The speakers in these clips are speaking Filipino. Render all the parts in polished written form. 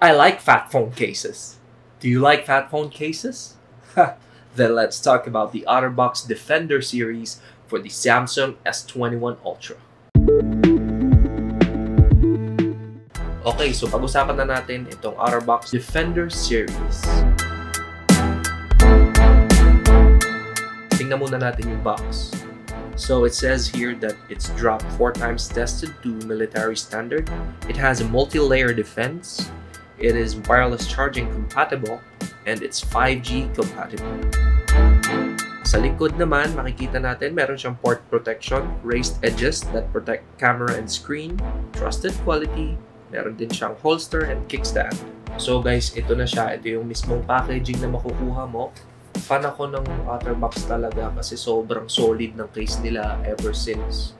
I like fat phone cases. Do you like fat phone cases? Then let's talk about the Otterbox Defender series for the Samsung S21 Ultra. Okay, so pag-usapan na natin itong Otterbox Defender series. Tingnan muna natin yung box. So it says here that it's dropped 4 times tested to military standard. It has a multi-layer defense. It is wireless charging compatible and it's 5G compatible. Sa likod naman, makikita natin meron siyang port protection, raised edges that protect camera and screen, trusted quality, meron din siyang holster and kickstand. So guys, ito na siya. Ito yung mismong packaging na makukuha mo. Fan ako ng Otterbox talaga kasi sobrang solid ng case nila ever since.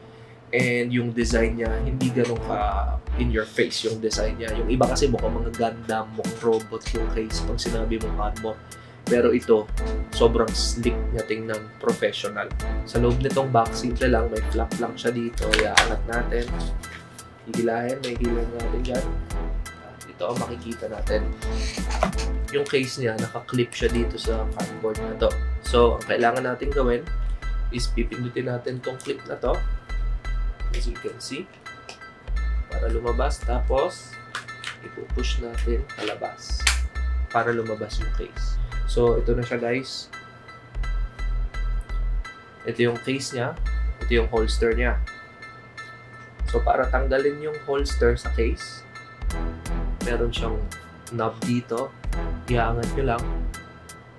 And yung design niya, hindi ganun ka in your face yung design niya. Yung iba kasi mukhang mga Gundam, mukhang robot yung case pag sinabi mong armor. Pero ito, sobrang slick niya tingnan, professional. Sa loob nitong box, simple lang, may flap lang siya dito. Iaangat natin. Higilahin, may hilang natin dyan. Ito, makikita natin. Yung case niya, naka-clip siya dito sa cardboard na to. So, ang kailangan natin gawin is pipindutin natin tong clip na to. As you can see, para lumabas, tapos ipupush natin palabas para lumabas yung case. So ito na siya guys. Ito yung case niya, ito yung holster niya. So para tanggalin yung holster sa case, meron siyang knob dito, iaangat nyo lang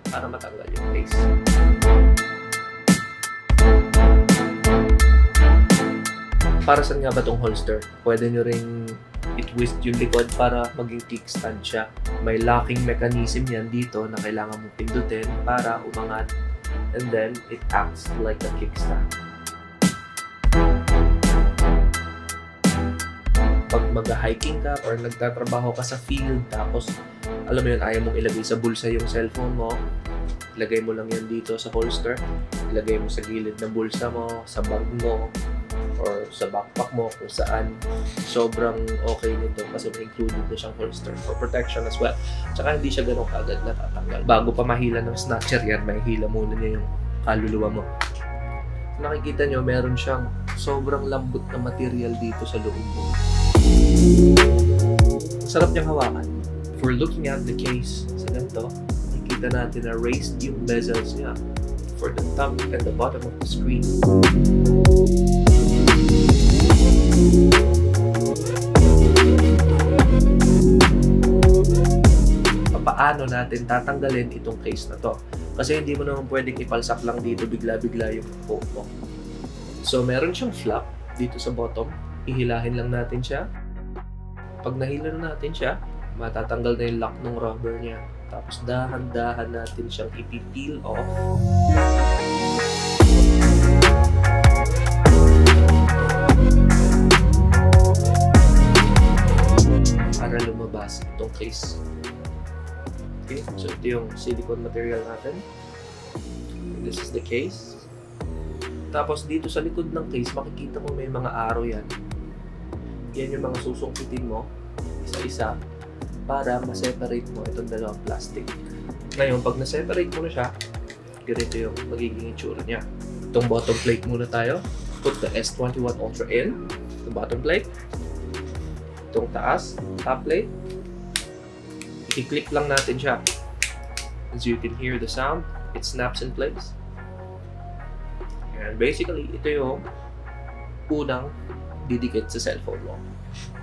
para matanggal yung case. Para saan nga ba itong holster? Pwede nyo ring i-twist yung likod para maging kickstand siya. May locking mechanism yan dito na kailangan mong pindutin para umangat. And then, it acts like a kickstand. Pag mag-hiking ka or nagtatrabaho ka sa field, tapos, alam mo yun, ayaw mong ilagay sa bulsa yung cellphone mo, ilagay mo lang yan dito sa holster, ilagay mo sa gilid ng bulsa mo, sa bag mo, or sa backpack mo, kung saan. Sobrang okay nito kasi may included na siyang holster for protection as well. Tsaka hindi siya ganun kaagad natatanggal. Bago pa mahila ng snatcher yan, may hila muna niya yung kaluluwa mo. Nakikita nyo, meron siyang sobrang lambot na material dito sa loob mo. Sarap niyang hawakan. If we're looking at the case sa ganito, nakikita natin na raised yung bezels niya for the top and the bottom of the screen. Paano natin tatanggalin itong case na to? Kasi hindi mo naman pwedeng ipalsak lang dito bigla-bigla yung phone mo. So meron siyang flap dito sa bottom. Ihilahin lang natin siya. Pag nahila na natin siya, matatanggal na yung lock ng rubber niya. Tapos dahan-dahan natin siyang ipipeel off. Para lumabas itong case. Okay, so ito yung silicone material natin. This is the case. Tapos dito sa likod ng case, makikita mo may mga arrow yan. Yan yung mga susungkitin mo, isa-isa, para ma-separate mo itong dalawang plastic. Ngayon, pag na-separate mo na siya, ganito yung magiging itsura niya. Itong bottom plate muna tayo. Put the S21 Ultra in. The bottom plate. Itong taas, top plate. I-click lang natin siya. As you can hear the sound, it snaps in place. And basically, ito yung unang didikit sa cellphone mo.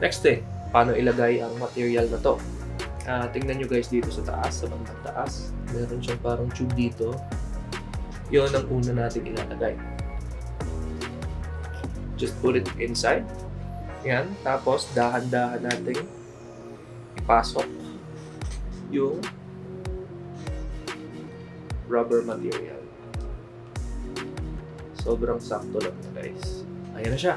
Next thing, paano ilagay ang material na to? Tingnan nyo guys dito sa taas, sa bandang taas. Meron siyang parang tube dito. Yun ang una natin ilalagay. Just put it inside. Yan. Tapos, dahan-dahan natin ipasok yung rubber material. Sobrang sakto lang na guys. Ayan na siya.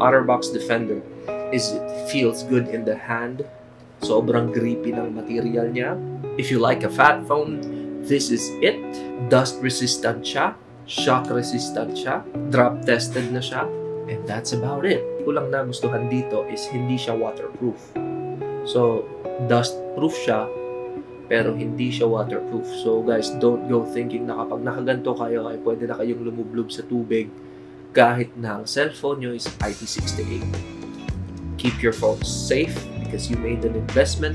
Otterbox Defender is it feels good in the hand. Sobrang grippy ng material niya. If you like a fat phone, this is it. Dust resistant siya, shock resistant siya, drop tested na siya, and that's about it. Kulang na gustuhan dito is hindi siya waterproof. So, dust proof siya, pero hindi siya waterproof. So guys, don't go thinking na kapag nakaganto kayo ay pwede na kayong lumublob sa tubig kahit na ang cellphone nyo is IP68. Keep your phone safe because you made an investment,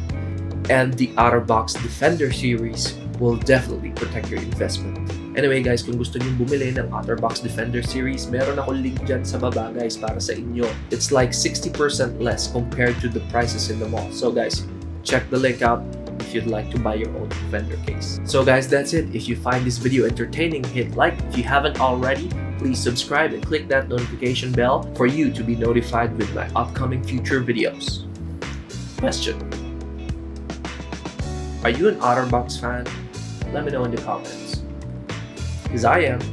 and the Otterbox Defender series will definitely protect your investment. Anyway guys, kung gusto niyo bumili ng Otterbox Defender series, meron akong link dyan sa baba guys para sa inyo. It's like 60% less compared to the prices in the mall. So guys, check the link out if you'd like to buy your own Defender case. So guys, that's it. If you find this video entertaining, hit like. If you haven't already, please subscribe and click that notification bell for you to be notified with my upcoming future videos. Question: are you an Otterbox fan? Let me know in the comments, because I am.